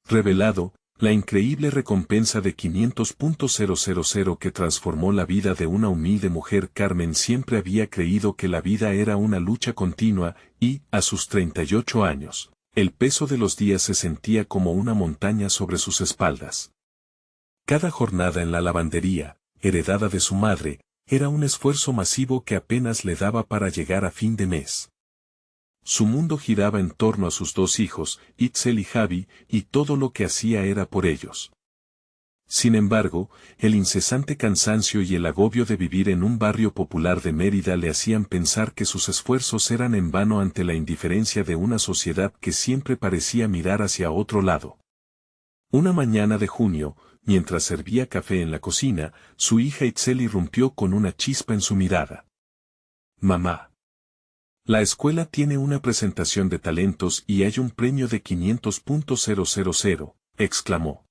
revelado, la increíble recompensa de 500.000 que transformó la vida de una humilde mujer. Carmen siempre había creído que la vida era una lucha continua, y, a sus 38 años, el peso de los días se sentía como una montaña sobre sus espaldas. Cada jornada en la lavandería, heredada de su madre, era un esfuerzo masivo que apenas le daba para llegar a fin de mes. Su mundo giraba en torno a sus dos hijos, Itzel y Javi, y todo lo que hacía era por ellos. Sin embargo, el incesante cansancio y el agobio de vivir en un barrio popular de Mérida le hacían pensar que sus esfuerzos eran en vano ante la indiferencia de una sociedad que siempre parecía mirar hacia otro lado. Una mañana de junio, mientras servía café en la cocina, su hija Itzel irrumpió con una chispa en su mirada. «Mamá. La escuela tiene una presentación de talentos y hay un premio de 500.000, exclamó.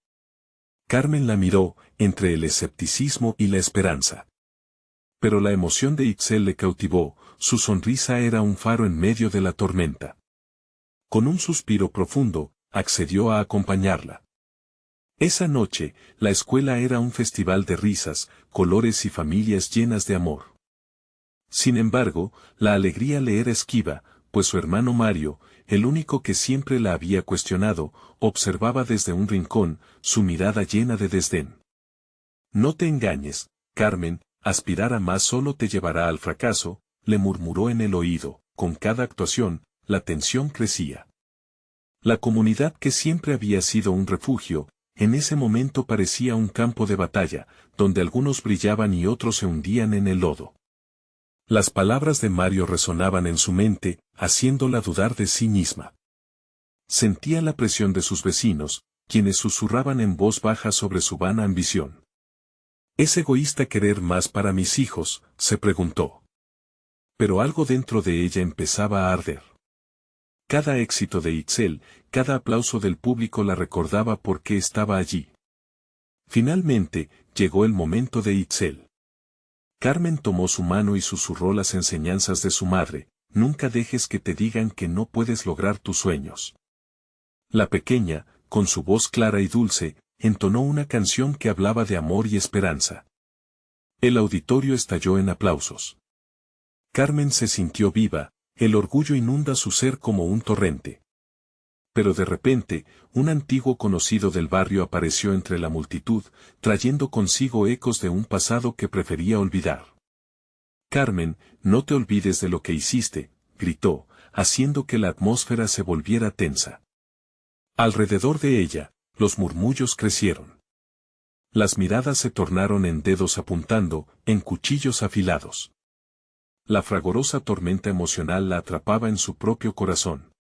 Carmen la miró, entre el escepticismo y la esperanza. Pero la emoción de Itzel le cautivó, su sonrisa era un faro en medio de la tormenta. Con un suspiro profundo, accedió a acompañarla. Esa noche, la escuela era un festival de risas, colores y familias llenas de amor. Sin embargo, la alegría le era esquiva, pues su hermano Mario, el único que siempre la había cuestionado, observaba desde un rincón, su mirada llena de desdén. «No te engañes, Carmen, aspirar a más solo te llevará al fracaso», le murmuró en el oído. Con cada actuación, la tensión crecía. La comunidad que siempre había sido un refugio, en ese momento parecía un campo de batalla, donde algunos brillaban y otros se hundían en el lodo. Las palabras de Mario resonaban en su mente, haciéndola dudar de sí misma. Sentía la presión de sus vecinos, quienes susurraban en voz baja sobre su vana ambición. ¿Es egoísta querer más para mis hijos?, se preguntó. Pero algo dentro de ella empezaba a arder. Cada éxito de Itzel, cada aplauso del público la recordaba por qué estaba allí. Finalmente, llegó el momento de Itzel. Carmen tomó su mano y susurró las enseñanzas de su madre: nunca dejes que te digan que no puedes lograr tus sueños. La pequeña, con su voz clara y dulce, entonó una canción que hablaba de amor y esperanza. El auditorio estalló en aplausos. Carmen se sintió viva, el orgullo inunda su ser como un torrente. Pero de repente, un antiguo conocido del barrio apareció entre la multitud, trayendo consigo ecos de un pasado que prefería olvidar. «Carmen, no te olvides de lo que hiciste», gritó, haciendo que la atmósfera se volviera tensa. Alrededor de ella, los murmullos crecieron. Las miradas se tornaron en dedos apuntando, en cuchillos afilados. La fragorosa tormenta emocional la atrapaba en su propio corazón.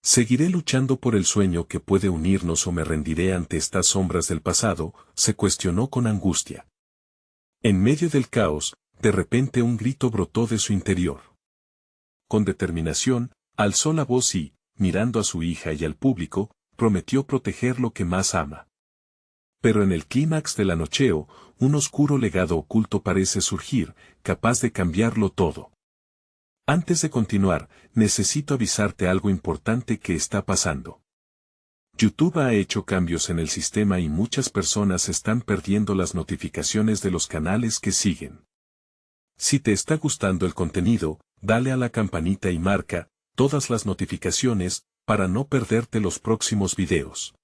«¿Seguiré luchando por el sueño que puede unirnos o me rendiré ante estas sombras del pasado?», se cuestionó con angustia. En medio del caos, de repente un grito brotó de su interior. Con determinación, alzó la voz y, mirando a su hija y al público, prometió proteger lo que más ama. Pero en el clímax del anocheo, un oscuro legado oculto parece surgir, capaz de cambiarlo todo. «Antes de continuar, necesito avisarte algo importante que está pasando. YouTube ha hecho cambios en el sistema y muchas personas están perdiendo las notificaciones de los canales que siguen. Si te está gustando el contenido, dale a la campanita y marca todas las notificaciones para no perderte los próximos videos.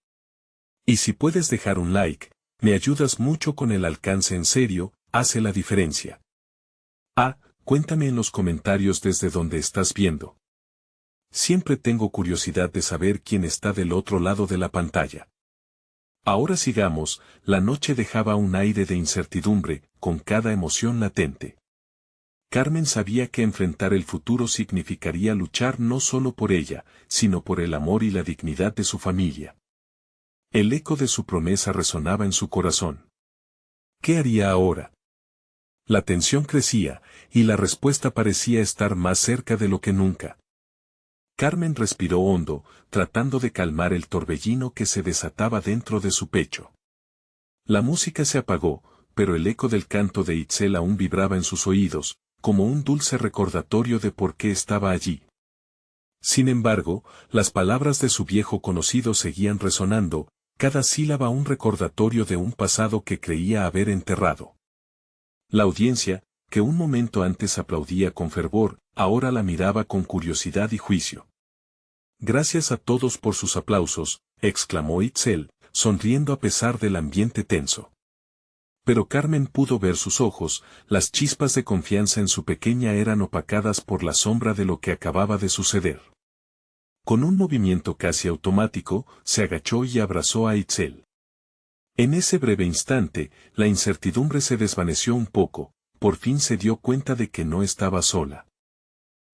Y si puedes dejar un like, me ayudas mucho con el alcance, en serio, hace la diferencia. Cuéntame en los comentarios desde donde estás viendo. Siempre tengo curiosidad de saber quién está del otro lado de la pantalla. Ahora sigamos. La noche dejaba un aire de incertidumbre, con cada emoción latente. Carmen sabía que enfrentar el futuro significaría luchar no solo por ella, sino por el amor y la dignidad de su familia. El eco de su promesa resonaba en su corazón. ¿Qué haría ahora? La tensión crecía, y la respuesta parecía estar más cerca de lo que nunca. Carmen respiró hondo, tratando de calmar el torbellino que se desataba dentro de su pecho. La música se apagó, pero el eco del canto de Itzel aún vibraba en sus oídos, como un dulce recordatorio de por qué estaba allí. Sin embargo, las palabras de su viejo conocido seguían resonando, cada sílaba un recordatorio de un pasado que creía haber enterrado. La audiencia, que un momento antes aplaudía con fervor, ahora la miraba con curiosidad y juicio. Gracias a todos por sus aplausos, exclamó Itzel, sonriendo a pesar del ambiente tenso. Pero Carmen pudo ver sus ojos, las chispas de confianza en su pequeña eran opacadas por la sombra de lo que acababa de suceder. Con un movimiento casi automático, se agachó y abrazó a Itzel. En ese breve instante, la incertidumbre se desvaneció un poco, por fin se dio cuenta de que no estaba sola.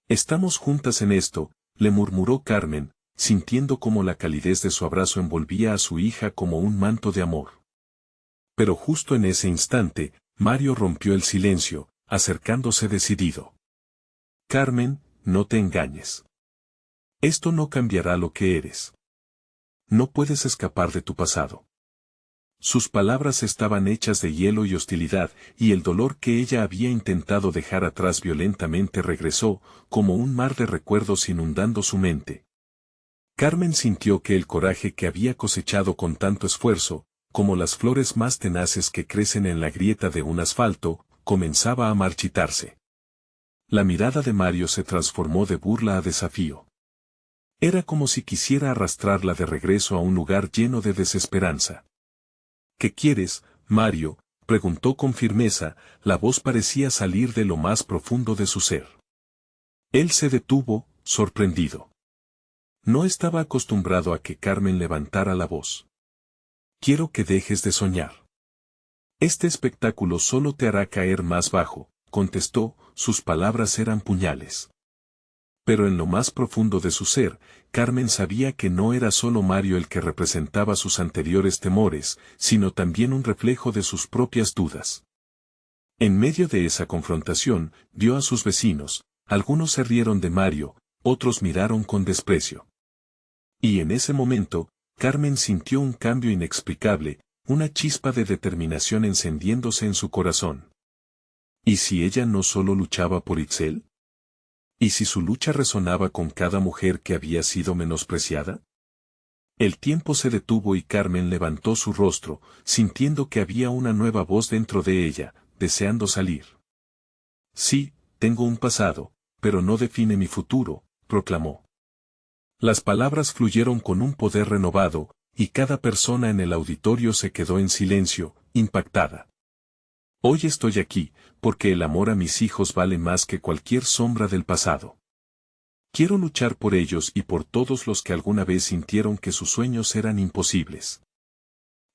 «Estamos juntas en esto», le murmuró Carmen, sintiendo cómo la calidez de su abrazo envolvía a su hija como un manto de amor. Pero justo en ese instante, Mario rompió el silencio, acercándose decidido. «Carmen, no te engañes. Esto no cambiará lo que eres. No puedes escapar de tu pasado». Sus palabras estaban hechas de hielo y hostilidad, y el dolor que ella había intentado dejar atrás violentamente regresó, como un mar de recuerdos inundando su mente. Carmen sintió que el coraje que había cosechado con tanto esfuerzo, como las flores más tenaces que crecen en la grieta de un asfalto, comenzaba a marchitarse. La mirada de Mario se transformó de burla a desafío. Era como si quisiera arrastrarla de regreso a un lugar lleno de desesperanza. «¿Qué quieres, Mario?», preguntó con firmeza, la voz parecía salir de lo más profundo de su ser. Él se detuvo, sorprendido. No estaba acostumbrado a que Carmen levantara la voz. «Quiero que dejes de soñar. Este espectáculo solo te hará caer más bajo», contestó, sus palabras eran puñales. Pero en lo más profundo de su ser, Carmen sabía que no era solo Mario el que representaba sus anteriores temores, sino también un reflejo de sus propias dudas. En medio de esa confrontación, vio a sus vecinos, algunos se rieron de Mario, otros miraron con desprecio. Y en ese momento, Carmen sintió un cambio inexplicable, una chispa de determinación encendiéndose en su corazón. ¿Y si ella no solo luchaba por Itzel? ¿Y si su lucha resonaba con cada mujer que había sido menospreciada? El tiempo se detuvo y Carmen levantó su rostro, sintiendo que había una nueva voz dentro de ella, deseando salir. «Sí, tengo un pasado, pero no define mi futuro», proclamó. Las palabras fluyeron con un poder renovado, y cada persona en el auditorio se quedó en silencio, impactada. «Hoy estoy aquí, porque el amor a mis hijos vale más que cualquier sombra del pasado. Quiero luchar por ellos y por todos los que alguna vez sintieron que sus sueños eran imposibles».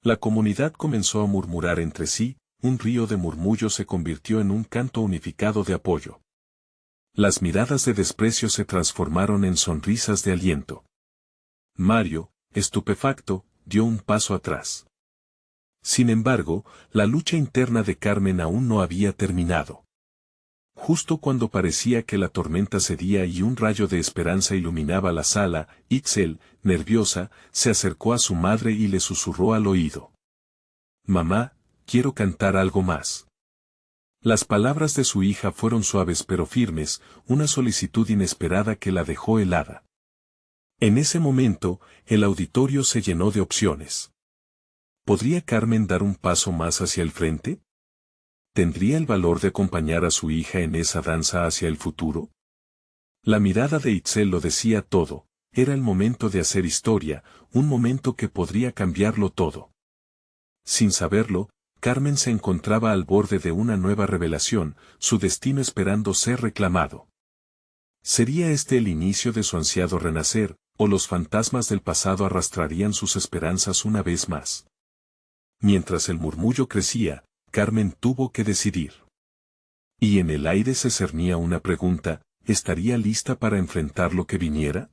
La comunidad comenzó a murmurar entre sí, un río de murmullos se convirtió en un canto unificado de apoyo. Las miradas de desprecio se transformaron en sonrisas de aliento. Mario, estupefacto, dio un paso atrás. Sin embargo, la lucha interna de Carmen aún no había terminado. Justo cuando parecía que la tormenta cedía y un rayo de esperanza iluminaba la sala, Itzel, nerviosa, se acercó a su madre y le susurró al oído. «Mamá, quiero cantar algo más». Las palabras de su hija fueron suaves pero firmes, una solicitud inesperada que la dejó helada. En ese momento, el auditorio se llenó de opciones. ¿Podría Carmen dar un paso más hacia el frente? ¿Tendría el valor de acompañar a su hija en esa danza hacia el futuro? La mirada de Itzel lo decía todo, era el momento de hacer historia, un momento que podría cambiarlo todo. Sin saberlo, Carmen se encontraba al borde de una nueva revelación, su destino esperando ser reclamado. ¿Sería este el inicio de su ansiado renacer, o los fantasmas del pasado arrastrarían sus esperanzas una vez más? Mientras el murmullo crecía, Carmen tuvo que decidir. Y en el aire se cernía una pregunta, ¿estaría lista para enfrentar lo que viniera?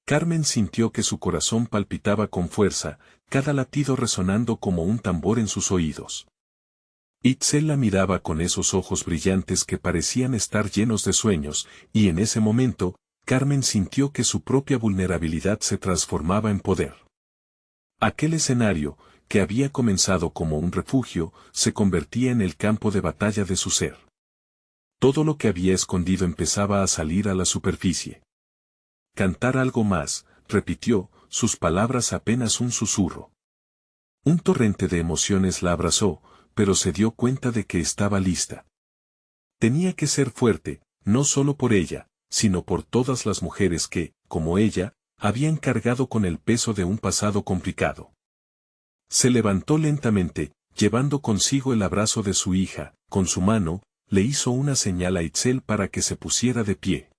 Carmen sintió que su corazón palpitaba con fuerza, cada latido resonando como un tambor en sus oídos. Itzel la miraba con esos ojos brillantes que parecían estar llenos de sueños, y en ese momento, Carmen sintió que su propia vulnerabilidad se transformaba en poder. Aquel escenario, que había comenzado como un refugio, se convertía en el campo de batalla de su ser. Todo lo que había escondido empezaba a salir a la superficie. cantar algo más, repitió, sus palabras apenas un susurro. Un torrente de emociones la abrazó, pero se dio cuenta de que estaba lista. Tenía que ser fuerte, no solo por ella, sino por todas las mujeres que, como ella, habían cargado con el peso de un pasado complicado. Se levantó lentamente, llevando consigo el abrazo de su hija, con su mano, le hizo una señal a Itzel para que se pusiera de pie.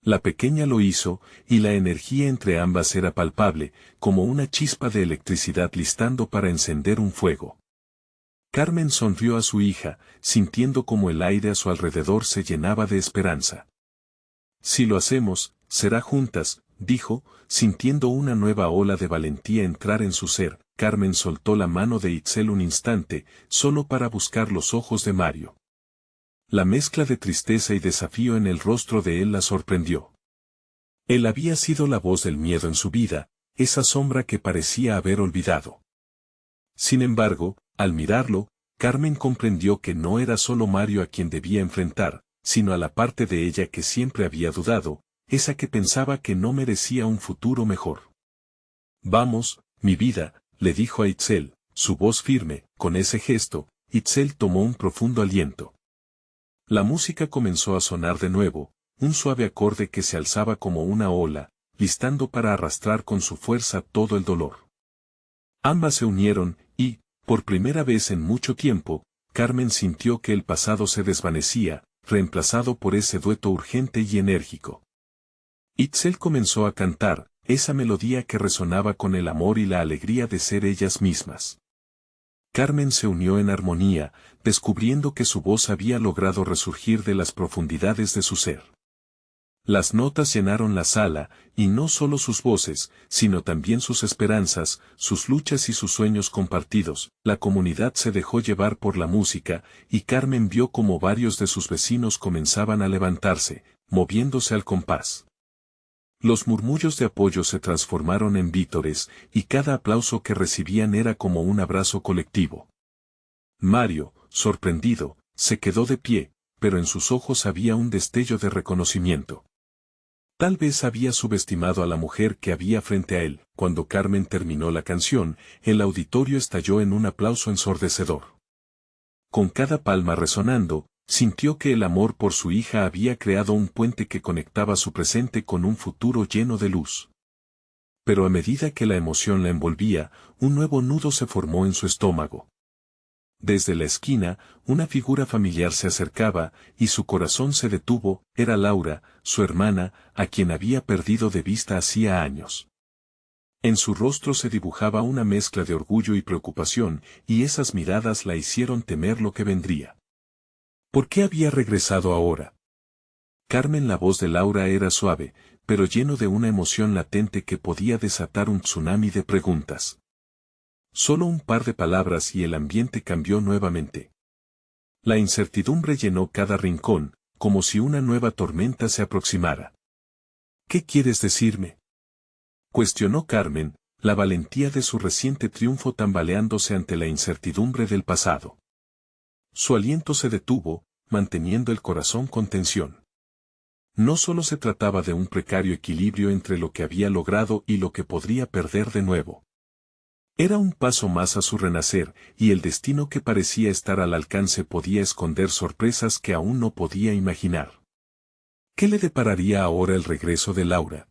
La pequeña lo hizo, y la energía entre ambas era palpable, como una chispa de electricidad listando para encender un fuego. Carmen sonrió a su hija, sintiendo como el aire a su alrededor se llenaba de esperanza. Si lo hacemos, será juntas, dijo, sintiendo una nueva ola de valentía entrar en su ser. Carmen soltó la mano de Itzel un instante, solo para buscar los ojos de Mario. La mezcla de tristeza y desafío en el rostro de él la sorprendió. Él había sido la voz del miedo en su vida, esa sombra que parecía haber olvidado. Sin embargo, al mirarlo, Carmen comprendió que no era solo Mario a quien debía enfrentar, sino a la parte de ella que siempre había dudado, esa que pensaba que no merecía un futuro mejor. Vamos, mi vida, le dijo a Itzel, su voz firme. Con ese gesto, Itzel tomó un profundo aliento. La música comenzó a sonar de nuevo, un suave acorde que se alzaba como una ola, listando para arrastrar con su fuerza todo el dolor. Ambas se unieron, y, por primera vez en mucho tiempo, Carmen sintió que el pasado se desvanecía, reemplazado por ese dueto urgente y enérgico. Itzel comenzó a cantar, esa melodía que resonaba con el amor y la alegría de ser ellas mismas. Carmen se unió en armonía, descubriendo que su voz había logrado resurgir de las profundidades de su ser. Las notas llenaron la sala, y no solo sus voces, sino también sus esperanzas, sus luchas y sus sueños compartidos. La comunidad se dejó llevar por la música, y Carmen vio como varios de sus vecinos comenzaban a levantarse, moviéndose al compás. Los murmullos de apoyo se transformaron en vítores, y cada aplauso que recibían era como un abrazo colectivo. Mario, sorprendido, se quedó de pie, pero en sus ojos había un destello de reconocimiento. Tal vez había subestimado a la mujer que había frente a él. Cuando Carmen terminó la canción, el auditorio estalló en un aplauso ensordecedor. Con cada palma resonando, sintió que el amor por su hija había creado un puente que conectaba su presente con un futuro lleno de luz. Pero a medida que la emoción la envolvía, un nuevo nudo se formó en su estómago. Desde la esquina, una figura familiar se acercaba, y su corazón se detuvo. Era Laura, su hermana, a quien había perdido de vista hacía años. En su rostro se dibujaba una mezcla de orgullo y preocupación, y esas miradas la hicieron temer lo que vendría. ¿Por qué había regresado ahora? Carmen, la voz de Laura era suave, pero lleno de una emoción latente que podía desatar un tsunami de preguntas. Solo un par de palabras y el ambiente cambió nuevamente. La incertidumbre llenó cada rincón, como si una nueva tormenta se aproximara. ¿Qué quieres decirme?, cuestionó Carmen, la valentía de su reciente triunfo tambaleándose ante la incertidumbre del pasado. Su aliento se detuvo, manteniendo el corazón con tensión. No solo se trataba de un precario equilibrio entre lo que había logrado y lo que podría perder de nuevo. Era un paso más a su renacer, y el destino que parecía estar al alcance podía esconder sorpresas que aún no podía imaginar. ¿Qué le depararía ahora el regreso de Laura?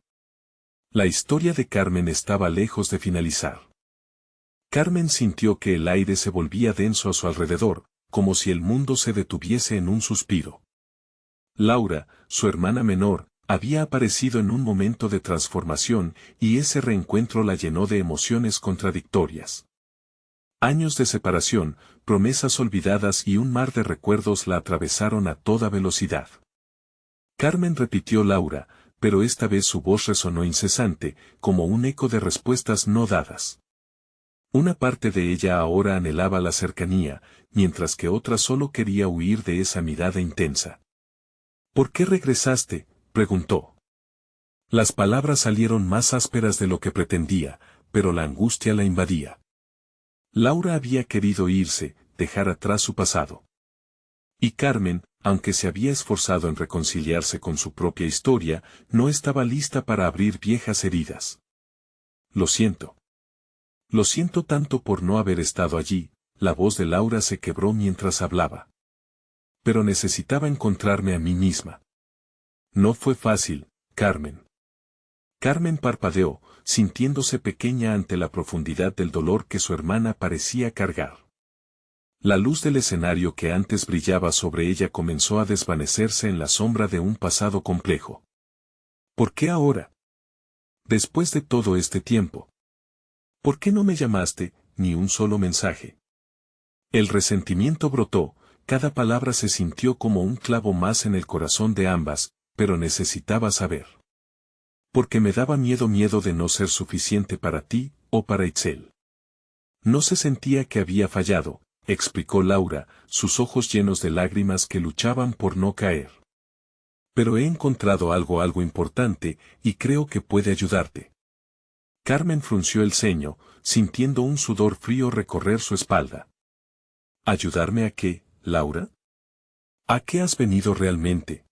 La historia de Carmen estaba lejos de finalizar. Carmen sintió que el aire se volvía denso a su alrededor, como si el mundo se detuviese en un suspiro. Laura, su hermana menor, había aparecido en un momento de transformación, y ese reencuentro la llenó de emociones contradictorias. Años de separación, promesas olvidadas y un mar de recuerdos la atravesaron a toda velocidad. Carmen, repitió Laura, pero esta vez su voz resonó incesante, como un eco de respuestas no dadas. Una parte de ella ahora anhelaba la cercanía, mientras que otra solo quería huir de esa mirada intensa. ¿Por qué regresaste?, preguntó. Las palabras salieron más ásperas de lo que pretendía, pero la angustia la invadía. Laura había querido irse, dejar atrás su pasado. Y Carmen, aunque se había esforzado en reconciliarse con su propia historia, no estaba lista para abrir viejas heridas. Lo siento. Lo siento tanto por no haber estado allí. La voz de Laura se quebró mientras hablaba. Pero necesitaba encontrarme a mí misma. No fue fácil, Carmen. Carmen parpadeó, sintiéndose pequeña ante la profundidad del dolor que su hermana parecía cargar. La luz del escenario que antes brillaba sobre ella comenzó a desvanecerse en la sombra de un pasado complejo. ¿Por qué ahora? Después de todo este tiempo. ¿Por qué no me llamaste, ni un solo mensaje? El resentimiento brotó, cada palabra se sintió como un clavo más en el corazón de ambas, pero necesitaba saber. Porque me daba miedo de no ser suficiente para ti, o para Itzel. No se sentía que había fallado, explicó Laura, sus ojos llenos de lágrimas que luchaban por no caer. Pero he encontrado algo importante, y creo que puede ayudarte. Carmen frunció el ceño, sintiendo un sudor frío recorrer su espalda. ¿Ayudarme a qué, Laura? ¿A qué has venido realmente?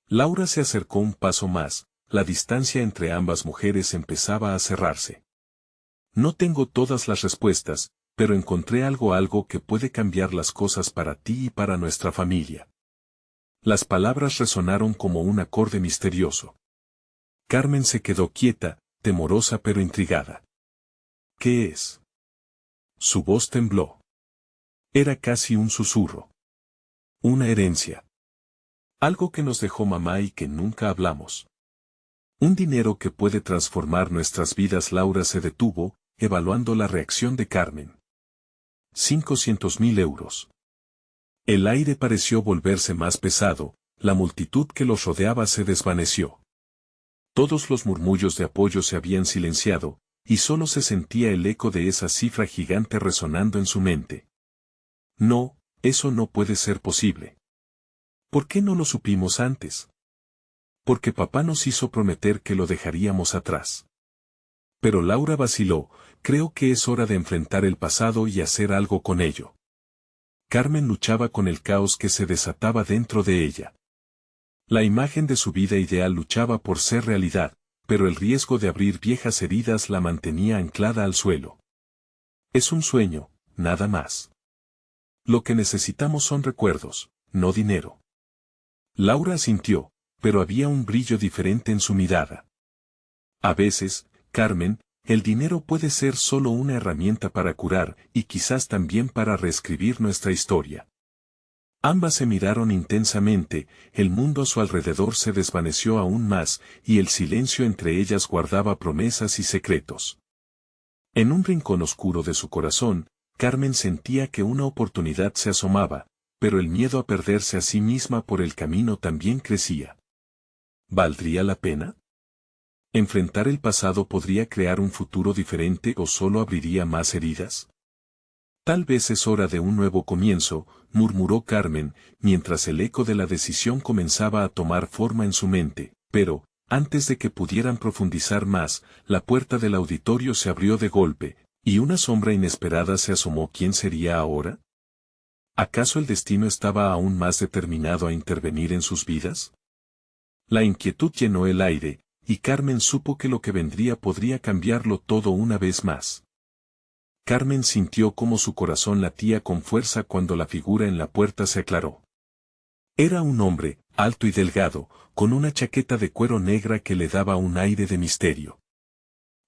Laura se acercó un paso más, la distancia entre ambas mujeres empezaba a cerrarse. No tengo todas las respuestas, pero encontré algo que puede cambiar las cosas para ti y para nuestra familia. Las palabras resonaron como un acorde misterioso. Carmen se quedó quieta, temorosa pero intrigada. ¿Qué es? Su voz tembló. Era casi un susurro. Una herencia. Algo que nos dejó mamá y que nunca hablamos. Un dinero que puede transformar nuestras vidas. Laura se detuvo, evaluando la reacción de Carmen. 500.000 euros. El aire pareció volverse más pesado, la multitud que los rodeaba se desvaneció. Todos los murmullos de apoyo se habían silenciado, y solo se sentía el eco de esa cifra gigante resonando en su mente. No, eso no puede ser posible. ¿Por qué no lo supimos antes? Porque papá nos hizo prometer que lo dejaríamos atrás. Pero Laura vaciló, creo que es hora de enfrentar el pasado y hacer algo con ello. Carmen luchaba con el caos que se desataba dentro de ella. La imagen de su vida ideal luchaba por ser realidad, pero el riesgo de abrir viejas heridas la mantenía anclada al suelo. Es un sueño, nada más. Lo que necesitamos son recuerdos, no dinero. Laura asintió, pero había un brillo diferente en su mirada. A veces, Carmen, el dinero puede ser solo una herramienta para curar y quizás también para reescribir nuestra historia. Ambas se miraron intensamente, el mundo a su alrededor se desvaneció aún más, y el silencio entre ellas guardaba promesas y secretos. En un rincón oscuro de su corazón, Carmen sentía que una oportunidad se asomaba, pero el miedo a perderse a sí misma por el camino también crecía. ¿Valdría la pena? ¿Enfrentar el pasado podría crear un futuro diferente o solo abriría más heridas? Tal vez es hora de un nuevo comienzo, murmuró Carmen, mientras el eco de la decisión comenzaba a tomar forma en su mente, pero, antes de que pudieran profundizar más, la puerta del auditorio se abrió de golpe, y una sombra inesperada se asomó. ¿Quién sería ahora? ¿Acaso el destino estaba aún más determinado a intervenir en sus vidas? La inquietud llenó el aire, y Carmen supo que lo que vendría podría cambiarlo todo una vez más. Carmen sintió cómo su corazón latía con fuerza cuando la figura en la puerta se aclaró. Era un hombre, alto y delgado, con una chaqueta de cuero negra que le daba un aire de misterio.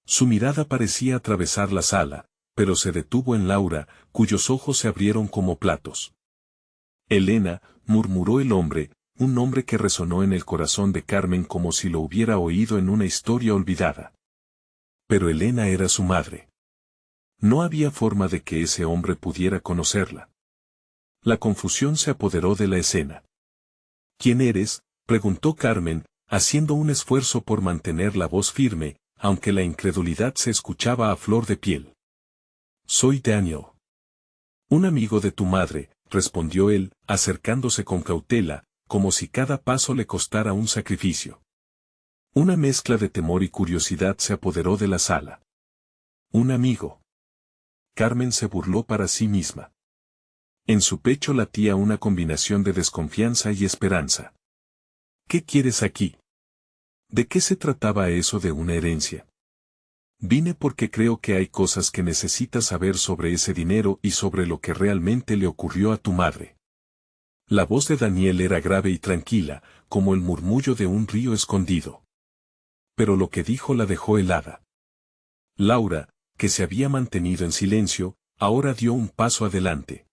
Su mirada parecía atravesar la sala, pero se detuvo en Laura, cuyos ojos se abrieron como platos. Elena, murmuró el hombre, un nombre que resonó en el corazón de Carmen como si lo hubiera oído en una historia olvidada. Pero Elena era su madre. No había forma de que ese hombre pudiera conocerla. La confusión se apoderó de la escena. ¿Quién eres?, preguntó Carmen, haciendo un esfuerzo por mantener la voz firme, aunque la incredulidad se escuchaba a flor de piel. Soy Daniel. Un amigo de tu madre, respondió él, acercándose con cautela, como si cada paso le costara un sacrificio. Una mezcla de temor y curiosidad se apoderó de la sala. Un amigo. Carmen se burló para sí misma. En su pecho latía una combinación de desconfianza y esperanza. ¿Qué quieres aquí? ¿De qué se trataba eso de una herencia? Vine porque creo que hay cosas que necesitas saber sobre ese dinero y sobre lo que realmente le ocurrió a tu madre. La voz de Daniel era grave y tranquila, como el murmullo de un río escondido. Pero lo que dijo la dejó helada. Laura, que se había mantenido en silencio, ahora dio un paso adelante.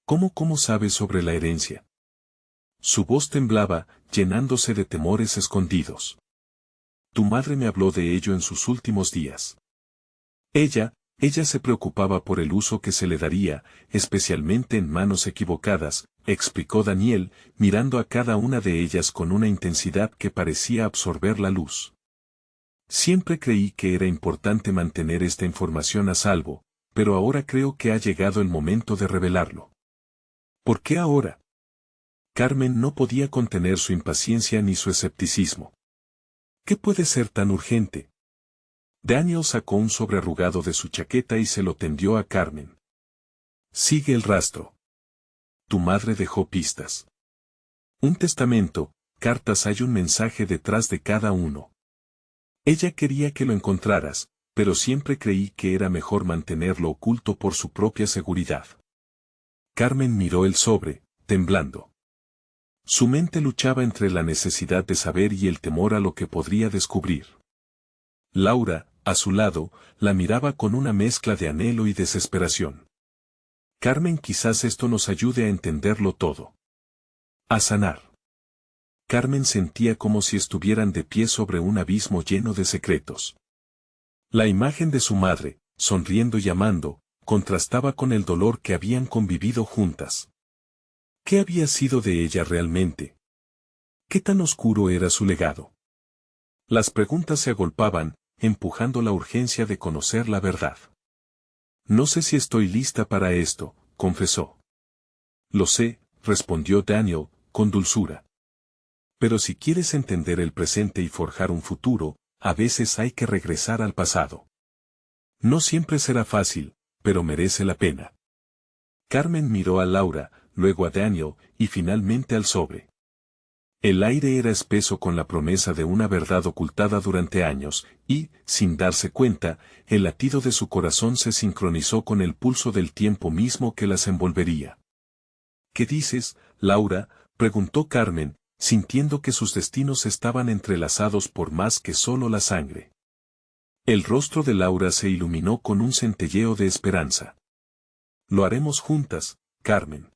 ¿Cómo sabes sobre la herencia? Su voz temblaba, llenándose de temores escondidos. Tu madre me habló de ello en sus últimos días. Ella se preocupaba por el uso que se le daría, especialmente en manos equivocadas, explicó Daniel, mirando a cada una de ellas con una intensidad que parecía absorber la luz. Siempre creí que era importante mantener esta información a salvo, pero ahora creo que ha llegado el momento de revelarlo. ¿Por qué ahora? Carmen no podía contener su impaciencia ni su escepticismo. ¿Qué puede ser tan urgente? Daniel sacó un sobre arrugado de su chaqueta y se lo tendió a Carmen. Sigue el rastro. Tu madre dejó pistas. Un testamento, cartas, hay un mensaje detrás de cada uno. Ella quería que lo encontraras, pero siempre creí que era mejor mantenerlo oculto por su propia seguridad. Carmen miró el sobre, temblando. Su mente luchaba entre la necesidad de saber y el temor a lo que podría descubrir. Laura, a su lado, la miraba con una mezcla de anhelo y desesperación. Carmen, quizás esto nos ayude a entenderlo todo. A sanar. Carmen sentía como si estuvieran de pie sobre un abismo lleno de secretos. La imagen de su madre, sonriendo y amando, contrastaba con el dolor que habían convivido juntas. ¿Qué había sido de ella realmente? ¿Qué tan oscuro era su legado? Las preguntas se agolpaban, empujando la urgencia de conocer la verdad. No sé si estoy lista para esto, confesó. Lo sé, respondió Daniel, con dulzura. Pero si quieres entender el presente y forjar un futuro, a veces hay que regresar al pasado. No siempre será fácil, pero merece la pena. Carmen miró a Laura, luego a Daniel, y finalmente al sobre. El aire era espeso con la promesa de una verdad ocultada durante años, y, sin darse cuenta, el latido de su corazón se sincronizó con el pulso del tiempo mismo que las envolvería. ¿Qué dices, Laura?, preguntó Carmen, sintiendo que sus destinos estaban entrelazados por más que solo la sangre. El rostro de Laura se iluminó con un centelleo de esperanza. Lo haremos juntas, Carmen.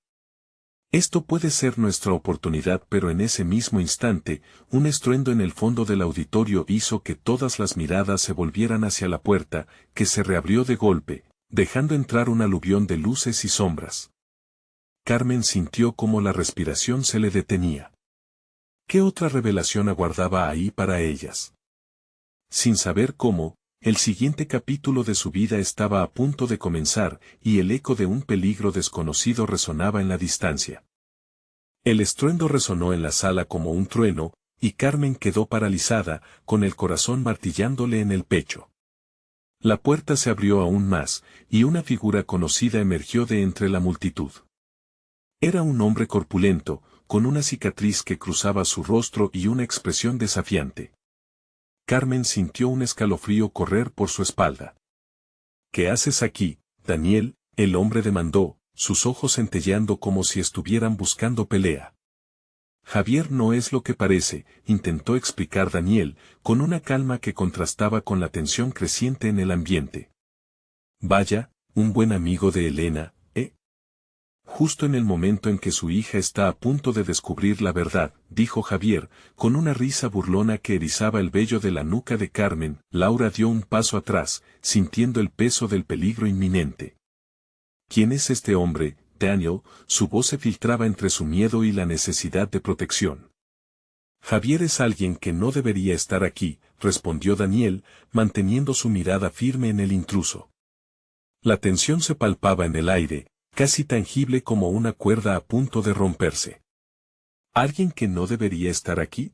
Esto puede ser nuestra oportunidad, pero en ese mismo instante, un estruendo en el fondo del auditorio hizo que todas las miradas se volvieran hacia la puerta, que se reabrió de golpe, dejando entrar un aluvión de luces y sombras. Carmen sintió como la respiración se le detenía. ¿Qué otra revelación aguardaba ahí para ellas? Sin saber cómo, el siguiente capítulo de su vida estaba a punto de comenzar, y el eco de un peligro desconocido resonaba en la distancia. El estruendo resonó en la sala como un trueno, y Carmen quedó paralizada, con el corazón martillándole en el pecho. La puerta se abrió aún más, y una figura conocida emergió de entre la multitud. Era un hombre corpulento, con una cicatriz que cruzaba su rostro y una expresión desafiante. Carmen sintió un escalofrío correr por su espalda. ¿Qué haces aquí, Daniel?, el hombre demandó, sus ojos centelleando como si estuvieran buscando pelea. Javier no es lo que parece, intentó explicar Daniel, con una calma que contrastaba con la tensión creciente en el ambiente. Vaya, un buen amigo de Elena, ¿eh? Justo en el momento en que su hija está a punto de descubrir la verdad, dijo Javier, con una risa burlona que erizaba el vello de la nuca de Carmen. Laura dio un paso atrás, sintiendo el peso del peligro inminente. ¿Quién es este hombre, Daniel? Su voz se filtraba entre su miedo y la necesidad de protección. Javier es alguien que no debería estar aquí, respondió Daniel, manteniendo su mirada firme en el intruso. La tensión se palpaba en el aire, casi tangible como una cuerda a punto de romperse. ¿Alguien que no debería estar aquí?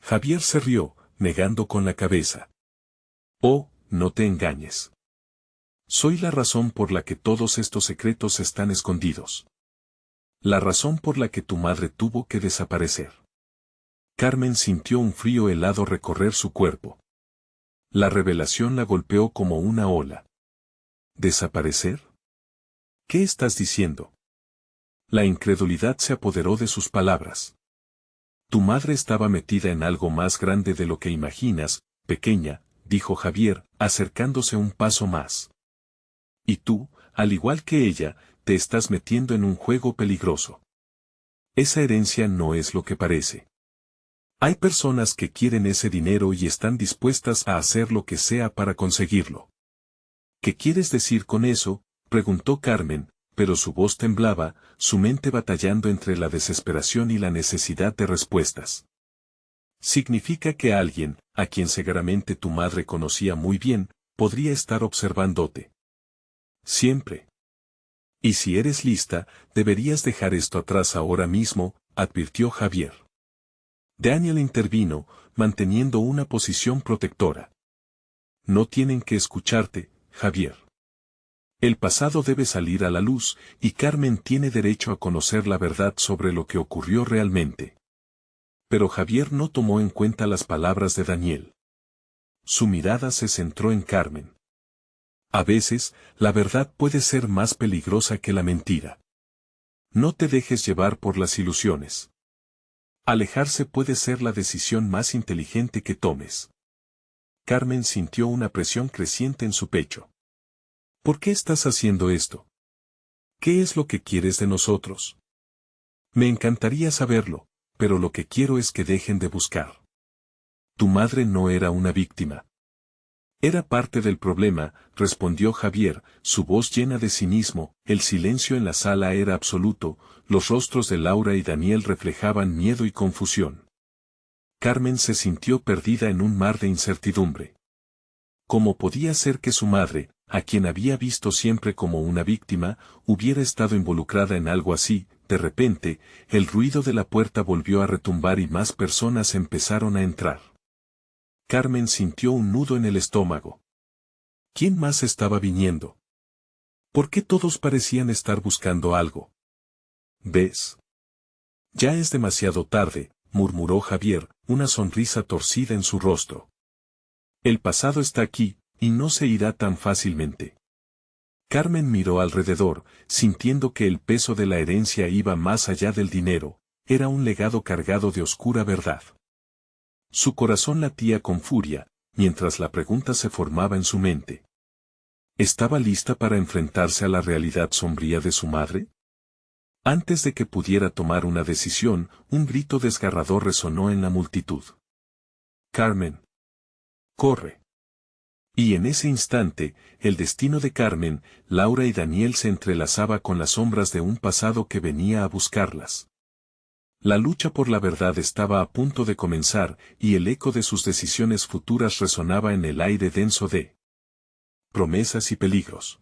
Javier se rió, negando con la cabeza. Oh, no te engañes. Soy la razón por la que todos estos secretos están escondidos. La razón por la que tu madre tuvo que desaparecer. Carmen sintió un frío helado recorrer su cuerpo. La revelación la golpeó como una ola. ¿Desaparecer? ¿Qué estás diciendo? La incredulidad se apoderó de sus palabras. Tu madre estaba metida en algo más grande de lo que imaginas, pequeña, dijo Javier, acercándose un paso más. Y tú, al igual que ella, te estás metiendo en un juego peligroso. Esa herencia no es lo que parece. Hay personas que quieren ese dinero y están dispuestas a hacer lo que sea para conseguirlo. ¿Qué quieres decir con eso?, preguntó Carmen, pero su voz temblaba, su mente batallando entre la desesperación y la necesidad de respuestas. Significa que alguien, a quien seguramente tu madre conocía muy bien, podría estar observándote. Siempre. Y si eres lista, deberías dejar esto atrás ahora mismo, advirtió Javier. Daniel intervino, manteniendo una posición protectora. No tienen que escucharte, Javier. El pasado debe salir a la luz, y Carmen tiene derecho a conocer la verdad sobre lo que ocurrió realmente. Pero Javier no tomó en cuenta las palabras de Daniel. Su mirada se centró en Carmen. A veces, la verdad puede ser más peligrosa que la mentira. No te dejes llevar por las ilusiones. Alejarse puede ser la decisión más inteligente que tomes. Carmen sintió una presión creciente en su pecho. ¿Por qué estás haciendo esto? ¿Qué es lo que quieres de nosotros? Me encantaría saberlo, pero lo que quiero es que dejen de buscar. Tu madre no era una víctima. Era parte del problema, respondió Javier, su voz llena de cinismo. El silencio en la sala era absoluto, los rostros de Laura y Daniel reflejaban miedo y confusión. Carmen se sintió perdida en un mar de incertidumbre. ¿Cómo podía ser que su madre, a quien había visto siempre como una víctima, hubiera estado involucrada en algo así? De repente, el ruido de la puerta volvió a retumbar y más personas empezaron a entrar. Carmen sintió un nudo en el estómago. ¿Quién más estaba viniendo? ¿Por qué todos parecían estar buscando algo? ¿Ves? Ya es demasiado tarde, murmuró Javier, una sonrisa torcida en su rostro. El pasado está aquí, y no se irá tan fácilmente. Carmen miró alrededor, sintiendo que el peso de la herencia iba más allá del dinero, era un legado cargado de oscura verdad. Su corazón latía con furia, mientras la pregunta se formaba en su mente. ¿Estaba lista para enfrentarse a la realidad sombría de su madre? Antes de que pudiera tomar una decisión, un grito desgarrador resonó en la multitud. ¡Carmen! ¡Corre! Y en ese instante, el destino de Carmen, Laura y Daniel se entrelazaba con las sombras de un pasado que venía a buscarlas. La lucha por la verdad estaba a punto de comenzar, y el eco de sus decisiones futuras resonaba en el aire denso de promesas y peligros.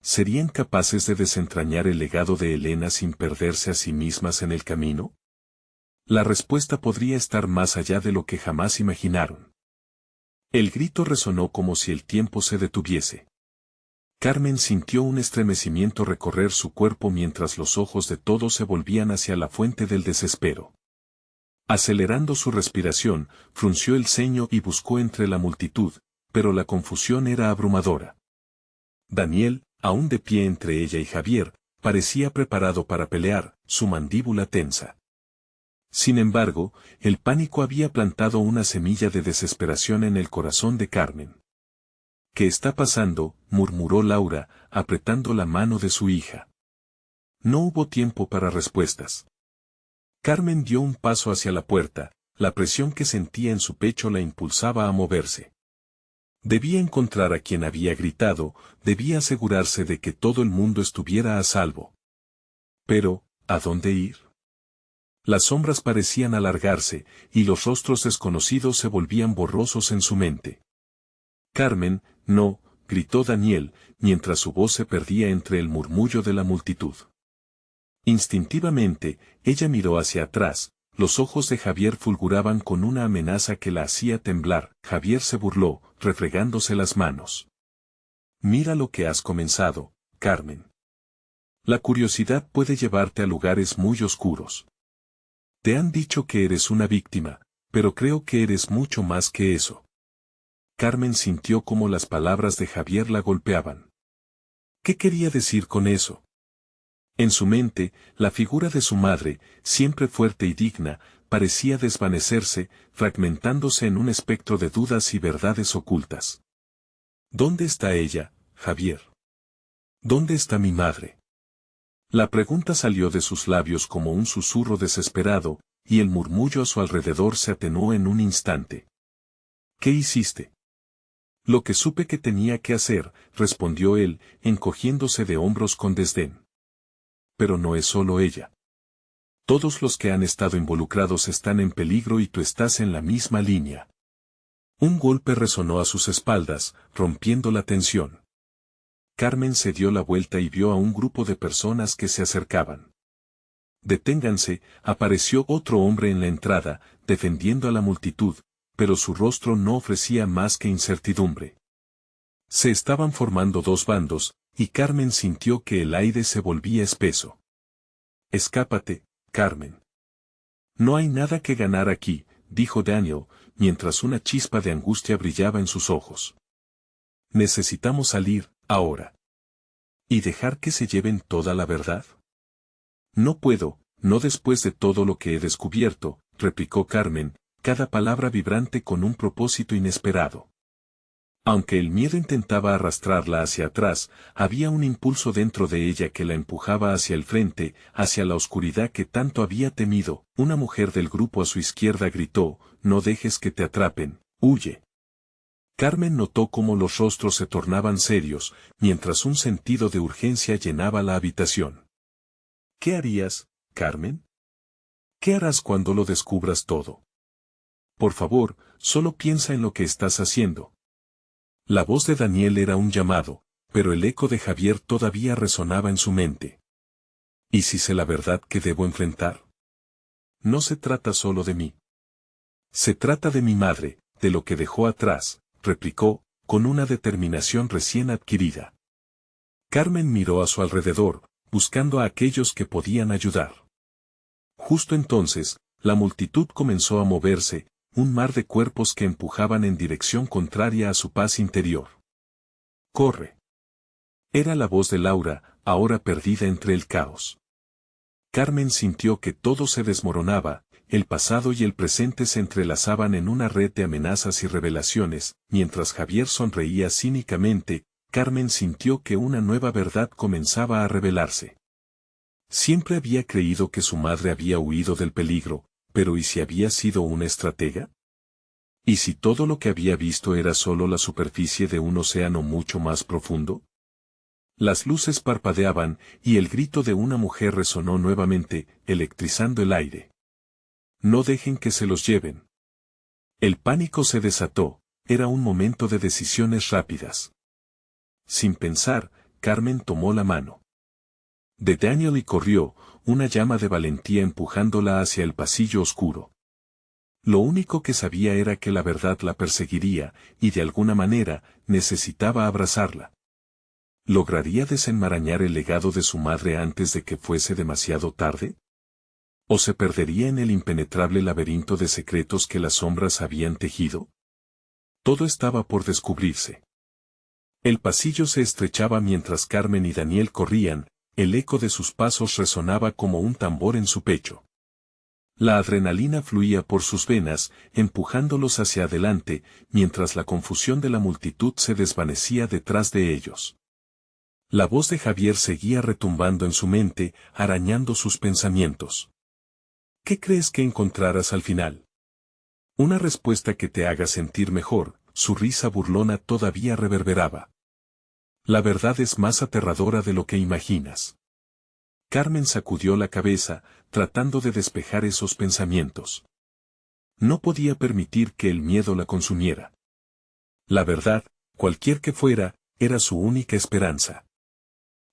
¿Serían capaces de desentrañar el legado de Elena sin perderse a sí mismas en el camino? La respuesta podría estar más allá de lo que jamás imaginaron. El grito resonó como si el tiempo se detuviese. Carmen sintió un estremecimiento recorrer su cuerpo mientras los ojos de todos se volvían hacia la fuente del desespero. Acelerando su respiración, frunció el ceño y buscó entre la multitud, pero la confusión era abrumadora. Daniel, aún de pie entre ella y Javier, parecía preparado para pelear, su mandíbula tensa. Sin embargo, el pánico había plantado una semilla de desesperación en el corazón de Carmen. ¿Qué está pasando?, murmuró Laura, apretando la mano de su hija. No hubo tiempo para respuestas. Carmen dio un paso hacia la puerta, la presión que sentía en su pecho la impulsaba a moverse. Debía encontrar a quien había gritado, debía asegurarse de que todo el mundo estuviera a salvo. Pero, ¿a dónde ir? Las sombras parecían alargarse, y los rostros desconocidos se volvían borrosos en su mente. Carmen, no, gritó Daniel, mientras su voz se perdía entre el murmullo de la multitud. Instintivamente, ella miró hacia atrás, los ojos de Javier fulguraban con una amenaza que la hacía temblar. Javier se burló, refregándose las manos. Mira lo que has comenzado, Carmen. La curiosidad puede llevarte a lugares muy oscuros. Te han dicho que eres una víctima, pero creo que eres mucho más que eso. Carmen sintió como las palabras de Javier la golpeaban. ¿Qué quería decir con eso? En su mente, la figura de su madre, siempre fuerte y digna, parecía desvanecerse, fragmentándose en un espectro de dudas y verdades ocultas. ¿Dónde está ella, Javier? ¿Dónde está mi madre? La pregunta salió de sus labios como un susurro desesperado, y el murmullo a su alrededor se atenuó en un instante. ¿Qué hiciste? Lo que supe que tenía que hacer, respondió él, encogiéndose de hombros con desdén. Pero no es solo ella. Todos los que han estado involucrados están en peligro y tú estás en la misma línea. Un golpe resonó a sus espaldas, rompiendo la tensión. Carmen se dio la vuelta y vio a un grupo de personas que se acercaban. Deténganse, apareció otro hombre en la entrada, defendiendo a la multitud, pero su rostro no ofrecía más que incertidumbre. Se estaban formando dos bandos, y Carmen sintió que el aire se volvía espeso. Escápate, Carmen. No hay nada que ganar aquí, dijo Daniel, mientras una chispa de angustia brillaba en sus ojos. Necesitamos salir, ahora. ¿Y dejar que se lleven toda la verdad? No puedo, no después de todo lo que he descubierto, replicó Carmen, cada palabra vibrante con un propósito inesperado. Aunque el miedo intentaba arrastrarla hacia atrás, había un impulso dentro de ella que la empujaba hacia el frente, hacia la oscuridad que tanto había temido. Una mujer del grupo a su izquierda gritó, «No dejes que te atrapen, huye». Carmen notó cómo los rostros se tornaban serios, mientras un sentido de urgencia llenaba la habitación. ¿Qué harías, Carmen? ¿Qué harás cuando lo descubras todo? Por favor, solo piensa en lo que estás haciendo. La voz de Daniel era un llamado, pero el eco de Javier todavía resonaba en su mente. ¿Y si sé la verdad que debo enfrentar? No se trata solo de mí. Se trata de mi madre, de lo que dejó atrás, replicó, con una determinación recién adquirida. Carmen miró a su alrededor, buscando a aquellos que podían ayudar. Justo entonces, la multitud comenzó a moverse, un mar de cuerpos que empujaban en dirección contraria a su paz interior. ¡Corre! Era la voz de Laura, ahora perdida entre el caos. Carmen sintió que todo se desmoronaba, el pasado y el presente se entrelazaban en una red de amenazas y revelaciones, mientras Javier sonreía cínicamente, Carmen sintió que una nueva verdad comenzaba a revelarse. Siempre había creído que su madre había huido del peligro, pero ¿y si había sido una estratega? ¿Y si todo lo que había visto era solo la superficie de un océano mucho más profundo? Las luces parpadeaban, y el grito de una mujer resonó nuevamente, electrizando el aire. No dejen que se los lleven. El pánico se desató, era un momento de decisiones rápidas. Sin pensar, Carmen tomó la mano de Daniel y corrió, una llama de valentía empujándola hacia el pasillo oscuro. Lo único que sabía era que la verdad la perseguiría, y de alguna manera, necesitaba abrazarla. ¿Lograría desenmarañar el legado de su madre antes de que fuese demasiado tarde? ¿O se perdería en el impenetrable laberinto de secretos que las sombras habían tejido? Todo estaba por descubrirse. El pasillo se estrechaba mientras Carmen y Daniel corrían, el eco de sus pasos resonaba como un tambor en su pecho. La adrenalina fluía por sus venas, empujándolos hacia adelante, mientras la confusión de la multitud se desvanecía detrás de ellos. La voz de Javier seguía retumbando en su mente, arañando sus pensamientos. ¿Qué crees que encontrarás al final? Una respuesta que te haga sentir mejor, su risa burlona todavía reverberaba. La verdad es más aterradora de lo que imaginas. Carmen sacudió la cabeza, tratando de despejar esos pensamientos. No podía permitir que el miedo la consumiera. La verdad, cualquier que fuera, era su única esperanza.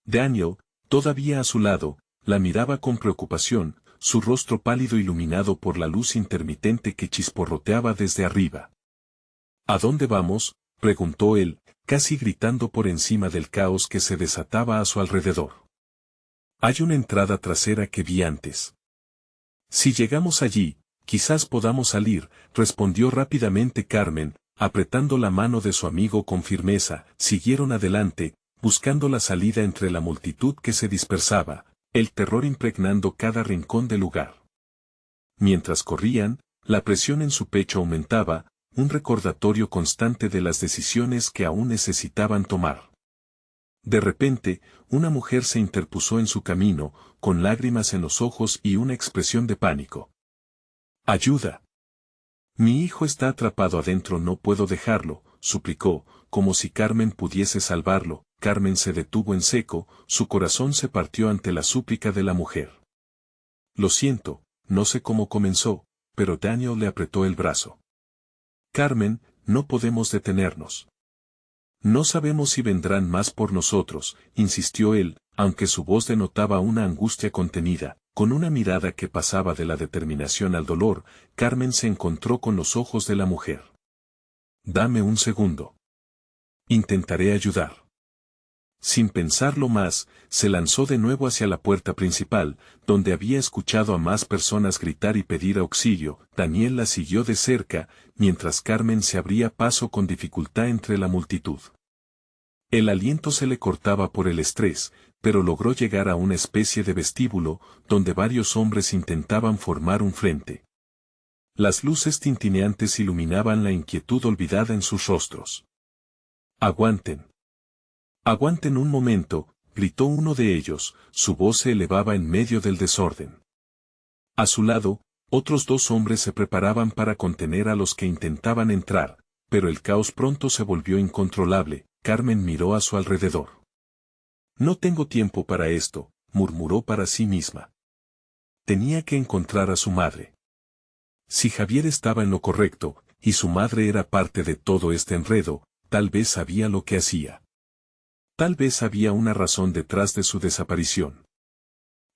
Daniel, todavía a su lado, la miraba con preocupación, su rostro pálido iluminado por la luz intermitente que chisporroteaba desde arriba. ¿A dónde vamos?, preguntó él, casi gritando por encima del caos que se desataba a su alrededor. Hay una entrada trasera que vi antes. Si llegamos allí, quizás podamos salir, respondió rápidamente Carmen, apretando la mano de su amigo con firmeza. Siguieron adelante, buscando la salida entre la multitud que se dispersaba, el terror impregnando cada rincón del lugar. Mientras corrían, la presión en su pecho aumentaba, un recordatorio constante de las decisiones que aún necesitaban tomar. De repente, una mujer se interpuso en su camino, con lágrimas en los ojos y una expresión de pánico. ¡Ayuda! Mi hijo está atrapado adentro, no puedo dejarlo, suplicó, como si Carmen pudiese salvarlo. Carmen se detuvo en seco, su corazón se partió ante la súplica de la mujer. Lo siento, no sé cómo comenzó, pero Daniel le apretó el brazo. Carmen, no podemos detenernos. No sabemos si vendrán más por nosotros, insistió él, aunque su voz denotaba una angustia contenida. Con una mirada que pasaba de la determinación al dolor, Carmen se encontró con los ojos de la mujer. Dame un segundo. Intentaré ayudar. Sin pensarlo más, se lanzó de nuevo hacia la puerta principal, donde había escuchado a más personas gritar y pedir auxilio. Daniel la siguió de cerca, mientras Carmen se abría paso con dificultad entre la multitud. El aliento se le cortaba por el estrés, pero logró llegar a una especie de vestíbulo, donde varios hombres intentaban formar un frente. Las luces tintineantes iluminaban la inquietud olvidada en sus rostros. ¡Aguanten! ¡Aguanten un momento!, gritó uno de ellos, su voz se elevaba en medio del desorden. A su lado, otros dos hombres se preparaban para contener a los que intentaban entrar, pero el caos pronto se volvió incontrolable. Carmen miró a su alrededor. No tengo tiempo para esto, murmuró para sí misma. Tenía que encontrar a su madre. Si Javier estaba en lo correcto, y su madre era parte de todo este enredo, tal vez sabía lo que hacía. Tal vez había una razón detrás de su desaparición.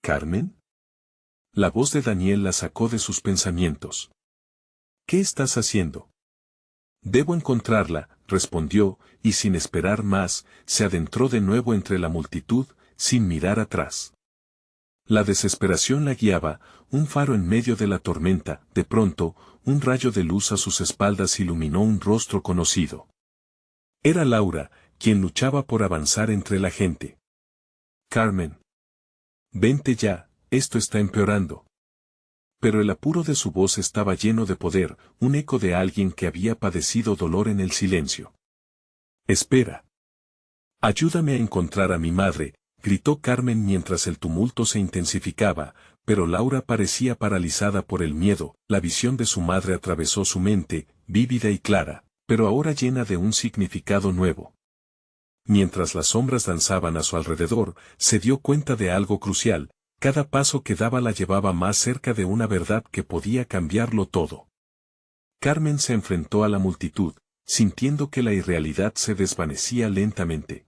¿Carmen? La voz de Daniel la sacó de sus pensamientos. ¿Qué estás haciendo? Debo encontrarla, respondió, y sin esperar más, se adentró de nuevo entre la multitud, sin mirar atrás. La desesperación la guiaba, un faro en medio de la tormenta. De pronto, un rayo de luz a sus espaldas iluminó un rostro conocido. Era Laura, quien luchaba por avanzar entre la gente. Carmen. Vente ya, esto está empeorando. Pero el apuro de su voz estaba lleno de poder, un eco de alguien que había padecido dolor en el silencio. Espera. Ayúdame a encontrar a mi madre, gritó Carmen mientras el tumulto se intensificaba, pero Laura parecía paralizada por el miedo. La visión de su madre atravesó su mente, vívida y clara, pero ahora llena de un significado nuevo. Mientras las sombras danzaban a su alrededor, se dio cuenta de algo crucial. Cada paso que daba la llevaba más cerca de una verdad que podía cambiarlo todo. Carmen se enfrentó a la multitud, sintiendo que la irrealidad se desvanecía lentamente.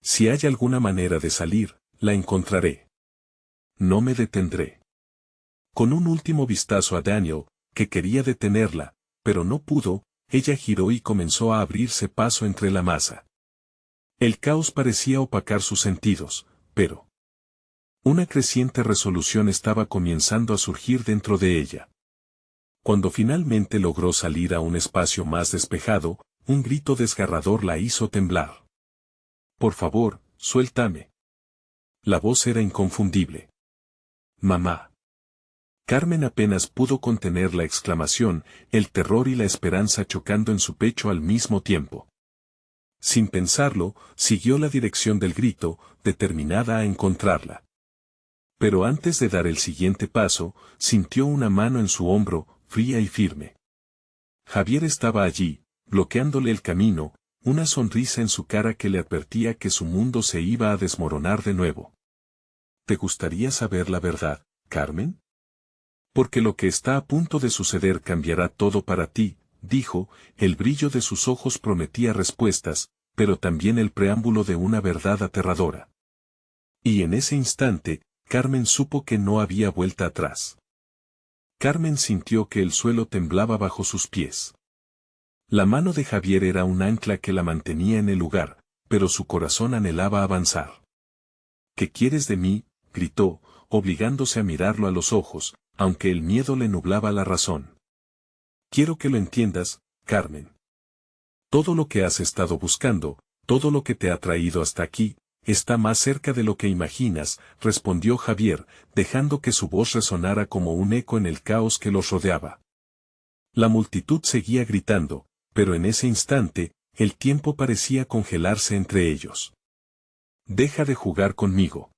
Si hay alguna manera de salir, la encontraré. No me detendré. Con un último vistazo a Daniel, que quería detenerla, pero no pudo, ella giró y comenzó a abrirse paso entre la masa. El caos parecía opacar sus sentidos, pero una creciente resolución estaba comenzando a surgir dentro de ella. Cuando finalmente logró salir a un espacio más despejado, un grito desgarrador la hizo temblar. Por favor, suéltame. La voz era inconfundible. Mamá. Carmen apenas pudo contener la exclamación, el terror y la esperanza chocando en su pecho al mismo tiempo. Sin pensarlo, siguió la dirección del grito, determinada a encontrarla. Pero antes de dar el siguiente paso, sintió una mano en su hombro, fría y firme. Javier estaba allí, bloqueándole el camino, una sonrisa en su cara que le advertía que su mundo se iba a desmoronar de nuevo. ¿Te gustaría saber la verdad, Carmen? Porque lo que está a punto de suceder cambiará todo para ti, dijo, el brillo de sus ojos prometía respuestas, pero también el preámbulo de una verdad aterradora. Y en ese instante, Carmen supo que no había vuelta atrás. Carmen sintió que el suelo temblaba bajo sus pies. La mano de Javier era un ancla que la mantenía en el lugar, pero su corazón anhelaba avanzar. ¿Qué quieres de mí?, gritó, obligándose a mirarlo a los ojos, aunque el miedo le nublaba la razón. Quiero que lo entiendas, Carmen. Todo lo que has estado buscando, todo lo que te ha traído hasta aquí, está más cerca de lo que imaginas, respondió Javier, dejando que su voz resonara como un eco en el caos que los rodeaba. La multitud seguía gritando, pero en ese instante, el tiempo parecía congelarse entre ellos. Deja de jugar conmigo.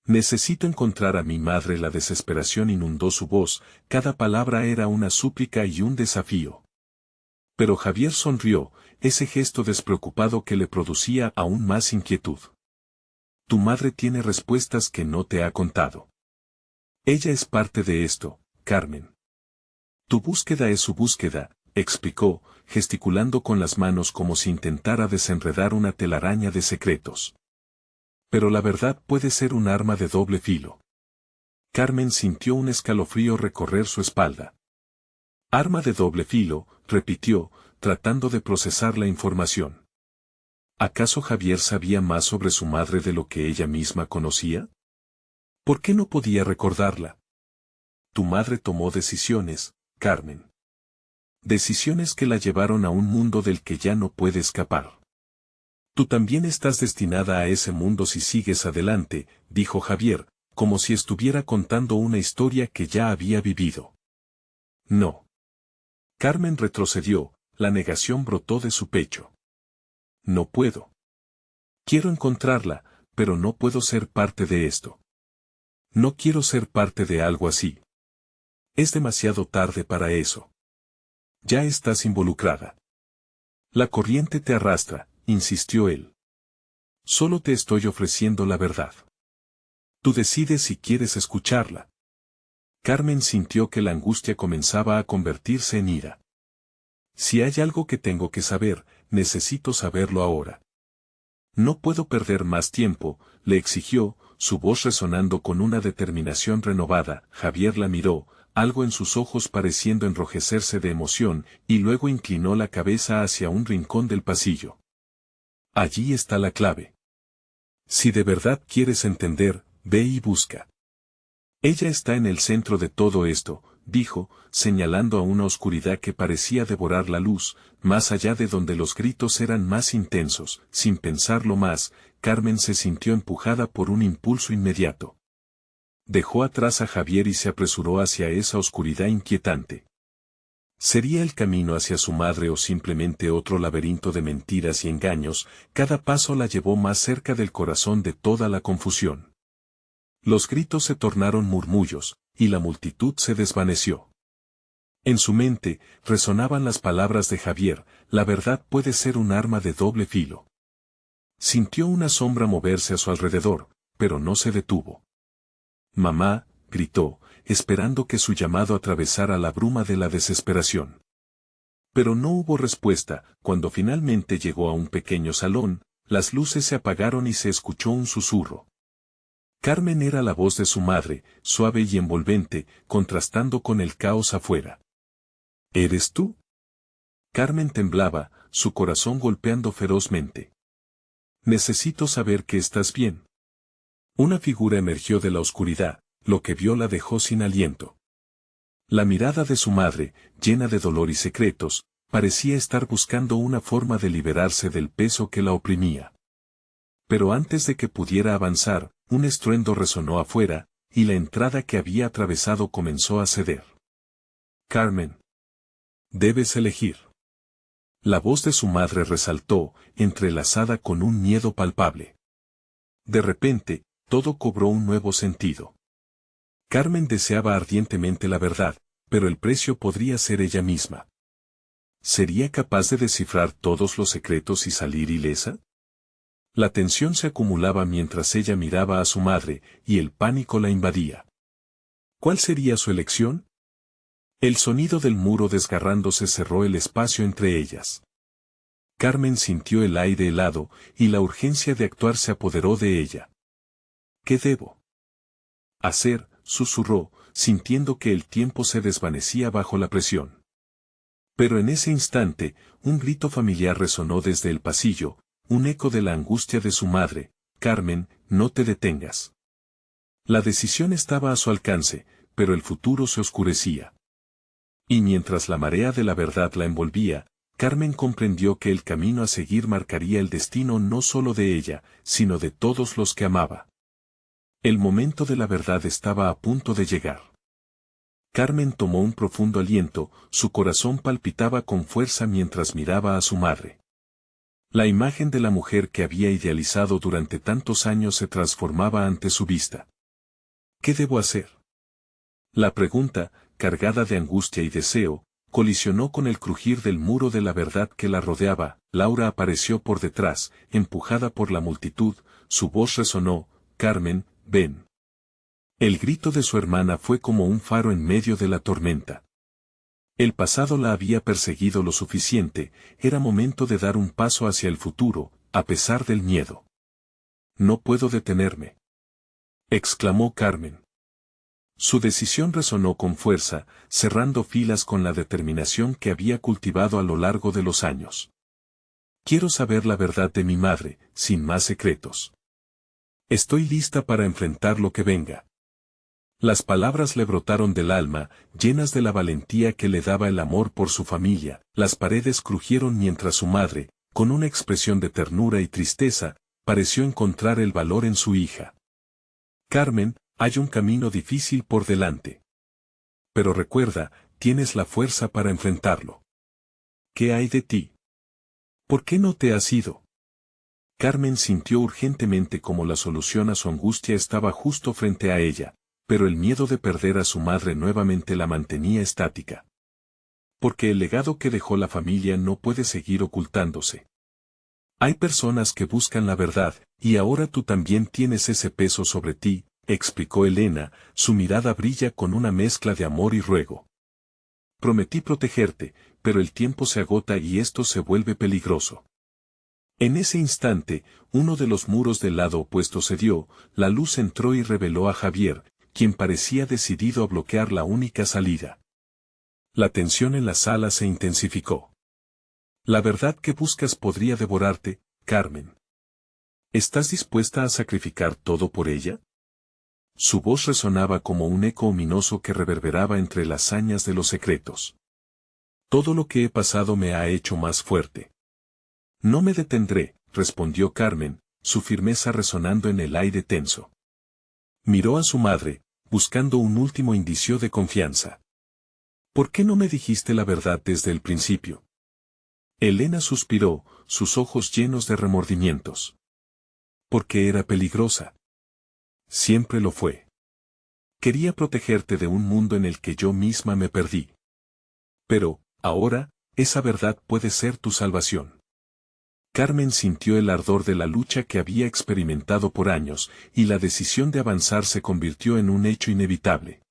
Necesito encontrar a mi madre. La desesperación inundó su voz, cada palabra era una súplica y un desafío. Pero Javier sonrió, ese gesto despreocupado que le producía aún más inquietud. Tu madre tiene respuestas que no te ha contado. Ella es parte de esto, Carmen. Tu búsqueda es su búsqueda, explicó, gesticulando con las manos como si intentara desenredar una telaraña de secretos. Pero la verdad puede ser un arma de doble filo. Carmen sintió un escalofrío recorrer su espalda. Arma de doble filo, repitió, tratando de procesar la información. ¿Acaso Javier sabía más sobre su madre de lo que ella misma conocía? ¿Por qué no podía recordarla? Tu madre tomó decisiones, Carmen. Decisiones que la llevaron a un mundo del que ya no puede escapar. Tú también estás destinada a ese mundo si sigues adelante, dijo Javier, como si estuviera contando una historia que ya había vivido. No. Carmen retrocedió, la negación brotó de su pecho. No puedo. Quiero encontrarla, pero no puedo ser parte de esto. No quiero ser parte de algo así. Es demasiado tarde para eso. Ya estás involucrada. La corriente te arrastra, insistió él. Solo te estoy ofreciendo la verdad. Tú decides si quieres escucharla. Carmen sintió que la angustia comenzaba a convertirse en ira. Si hay algo que tengo que saber, necesito saberlo ahora. No puedo perder más tiempo, le exigió, su voz resonando con una determinación renovada. Javier la miró, algo en sus ojos pareciendo enrojecerse de emoción, y luego inclinó la cabeza hacia un rincón del pasillo. Allí está la clave. Si de verdad quieres entender, ve y busca. Ella está en el centro de todo esto, dijo, señalando a una oscuridad que parecía devorar la luz, más allá de donde los gritos eran más intensos. Sin pensarlo más, Carmen se sintió empujada por un impulso inmediato. Dejó atrás a Javier y se apresuró hacia esa oscuridad inquietante. ¿Sería el camino hacia su madre o simplemente otro laberinto de mentiras y engaños? Cada paso la llevó más cerca del corazón de toda la confusión. Los gritos se tornaron murmullos, y la multitud se desvaneció. En su mente, resonaban las palabras de Javier, la verdad puede ser un arma de doble filo. Sintió una sombra moverse a su alrededor, pero no se detuvo. Mamá, gritó, esperando que su llamado atravesara la bruma de la desesperación. Pero no hubo respuesta. Cuando finalmente llegó a un pequeño salón, las luces se apagaron y se escuchó un susurro. Carmen era la voz de su madre, suave y envolvente, contrastando con el caos afuera. ¿Eres tú? Carmen temblaba, su corazón golpeando ferozmente. Necesito saber que estás bien. Una figura emergió de la oscuridad, lo que vio la dejó sin aliento. La mirada de su madre, llena de dolor y secretos, parecía estar buscando una forma de liberarse del peso que la oprimía. Pero antes de que pudiera avanzar, un estruendo resonó afuera, y la entrada que había atravesado comenzó a ceder. Carmen. Debes elegir. La voz de su madre resaltó, entrelazada con un miedo palpable. De repente, todo cobró un nuevo sentido. Carmen deseaba ardientemente la verdad, pero el precio podría ser ella misma. ¿Sería capaz de descifrar todos los secretos y salir ilesa? La tensión se acumulaba mientras ella miraba a su madre, y el pánico la invadía. ¿Cuál sería su elección? El sonido del muro desgarrándose cerró el espacio entre ellas. Carmen sintió el aire helado, y la urgencia de actuar se apoderó de ella. ¿Qué debo hacer?, susurró, sintiendo que el tiempo se desvanecía bajo la presión. Pero en ese instante, un grito familiar resonó desde el pasillo, un eco de la angustia de su madre: Carmen, no te detengas. La decisión estaba a su alcance, pero el futuro se oscurecía. Y mientras la marea de la verdad la envolvía, Carmen comprendió que el camino a seguir marcaría el destino no solo de ella, sino de todos los que amaba. El momento de la verdad estaba a punto de llegar. Carmen tomó un profundo aliento, su corazón palpitaba con fuerza mientras miraba a su madre. La imagen de la mujer que había idealizado durante tantos años se transformaba ante su vista. ¿Qué debo hacer? La pregunta, cargada de angustia y deseo, colisionó con el crujir del muro de la verdad que la rodeaba. Laura apareció por detrás, empujada por la multitud, su voz resonó: Carmen, ven. El grito de su hermana fue como un faro en medio de la tormenta. El pasado la había perseguido lo suficiente, era momento de dar un paso hacia el futuro, a pesar del miedo. No puedo detenerme, exclamó Carmen. Su decisión resonó con fuerza, cerrando filas con la determinación que había cultivado a lo largo de los años. Quiero saber la verdad de mi madre, sin más secretos. Estoy lista para enfrentar lo que venga. Las palabras le brotaron del alma, llenas de la valentía que le daba el amor por su familia. Las paredes crujieron mientras su madre, con una expresión de ternura y tristeza, pareció encontrar el valor en su hija. Carmen, hay un camino difícil por delante. Pero recuerda, tienes la fuerza para enfrentarlo. ¿Qué hay de ti? ¿Por qué no te has ido? Carmen sintió urgentemente como la solución a su angustia estaba justo frente a ella, pero el miedo de perder a su madre nuevamente la mantenía estática. Porque el legado que dejó la familia no puede seguir ocultándose. Hay personas que buscan la verdad, y ahora tú también tienes ese peso sobre ti, explicó Elena, su mirada brilla con una mezcla de amor y ruego. Prometí protegerte, pero el tiempo se agota y esto se vuelve peligroso. En ese instante, uno de los muros del lado opuesto cedió, la luz entró y reveló a Javier, quien parecía decidido a bloquear la única salida. La tensión en la sala se intensificó. La verdad que buscas podría devorarte, Carmen. ¿Estás dispuesta a sacrificar todo por ella? Su voz resonaba como un eco ominoso que reverberaba entre las hazañas de los secretos. Todo lo que he pasado me ha hecho más fuerte. No me detendré, respondió Carmen, su firmeza resonando en el aire tenso. Miró a su madre, buscando un último indicio de confianza. ¿Por qué no me dijiste la verdad desde el principio? Elena suspiró, sus ojos llenos de remordimientos. Porque era peligrosa. Siempre lo fue. Quería protegerte de un mundo en el que yo misma me perdí. Pero, ahora, esa verdad puede ser tu salvación. Carmen sintió el ardor de la lucha que había experimentado por años, y la decisión de avanzar se convirtió en un hecho inevitable.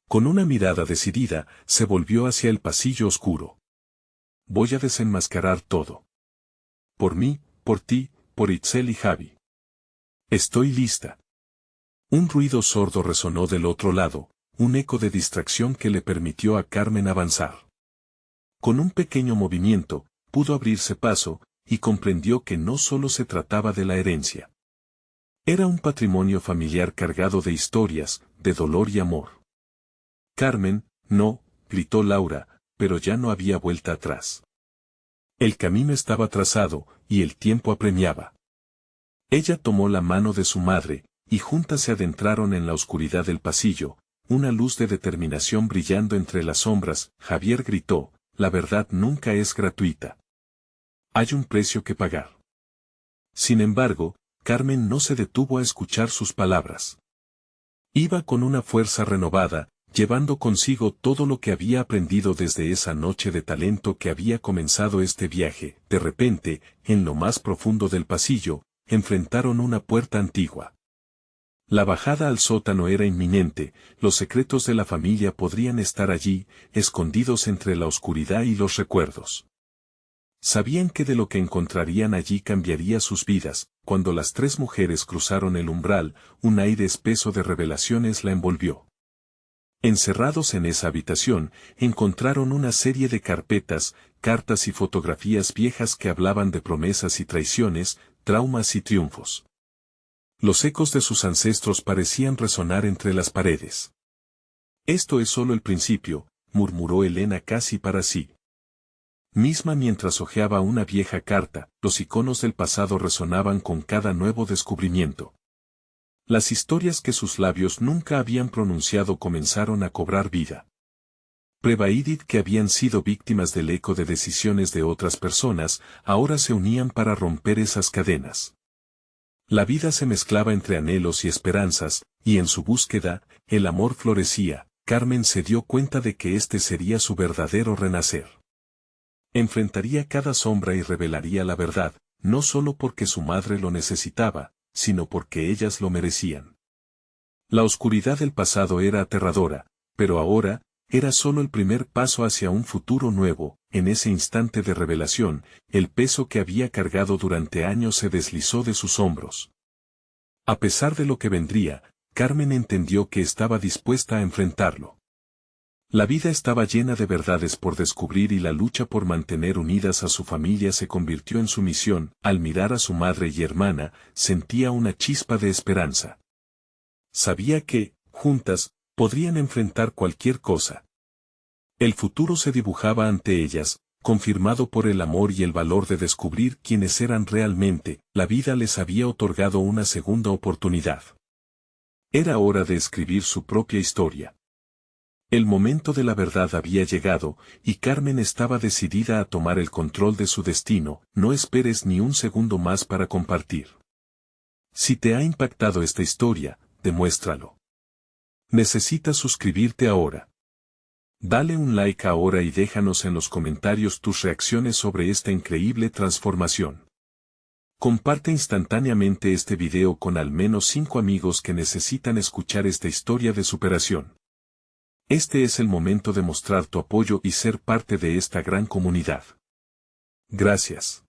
Con una mirada decidida, se volvió hacia el pasillo oscuro. Voy a desenmascarar todo. Por mí, por ti, por Itzel y Javi. Estoy lista. Un ruido sordo resonó del otro lado, un eco de distracción que le permitió a Carmen avanzar. Con un pequeño movimiento, pudo abrirse paso, y comprendió que no solo se trataba de la herencia. Era un patrimonio familiar cargado de historias, de dolor y amor. Carmen, no, gritó Laura, pero ya no había vuelta atrás. El camino estaba trazado, y el tiempo apremiaba. Ella tomó la mano de su madre, y juntas se adentraron en la oscuridad del pasillo, una luz de determinación brillando entre las sombras. Javier gritó: la verdad nunca es gratuita. Hay un precio que pagar. Sin embargo, Carmen no se detuvo a escuchar sus palabras. Iba con una fuerza renovada, llevando consigo todo lo que había aprendido desde esa noche de talento que había comenzado este viaje. De repente, en lo más profundo del pasillo, enfrentaron una puerta antigua. La bajada al sótano era inminente, los secretos de la familia podrían estar allí, escondidos entre la oscuridad y los recuerdos. Sabían que de lo que encontrarían allí cambiaría sus vidas. Cuando las tres mujeres cruzaron el umbral, un aire espeso de revelaciones la envolvió. Encerrados en esa habitación, encontraron una serie de carpetas, cartas y fotografías viejas que hablaban de promesas y traiciones, traumas y triunfos. Los ecos de sus ancestros parecían resonar entre las paredes. Esto es solo el principio, murmuró Elena casi para sí misma mientras hojeaba una vieja carta. Los iconos del pasado resonaban con cada nuevo descubrimiento. Las historias que sus labios nunca habían pronunciado comenzaron a cobrar vida. Preva y Edith, que habían sido víctimas del eco de decisiones de otras personas, ahora se unían para romper esas cadenas. La vida se mezclaba entre anhelos y esperanzas, y en su búsqueda, el amor florecía. Carmen se dio cuenta de que este sería su verdadero renacer. Enfrentaría cada sombra y revelaría la verdad, no solo porque su madre lo necesitaba, sino porque ellas lo merecían. La oscuridad del pasado era aterradora, pero ahora, era solo el primer paso hacia un futuro nuevo. En ese instante de revelación, el peso que había cargado durante años se deslizó de sus hombros. A pesar de lo que vendría, Carmen entendió que estaba dispuesta a enfrentarlo. La vida estaba llena de verdades por descubrir y la lucha por mantener unidas a su familia se convirtió en su misión. Al mirar a su madre y hermana, sentía una chispa de esperanza. Sabía que, juntas, podrían enfrentar cualquier cosa. El futuro se dibujaba ante ellas, confirmado por el amor y el valor de descubrir quiénes eran realmente. La vida les había otorgado una segunda oportunidad. Era hora de escribir su propia historia. El momento de la verdad había llegado, y Carmen estaba decidida a tomar el control de su destino. No esperes ni un segundo más para compartir. Si te ha impactado esta historia, demuéstralo. Necesitas suscribirte ahora. Dale un like ahora y déjanos en los comentarios tus reacciones sobre esta increíble transformación. Comparte instantáneamente este video con al menos 5 amigos que necesitan escuchar esta historia de superación. Este es el momento de mostrar tu apoyo y ser parte de esta gran comunidad. Gracias.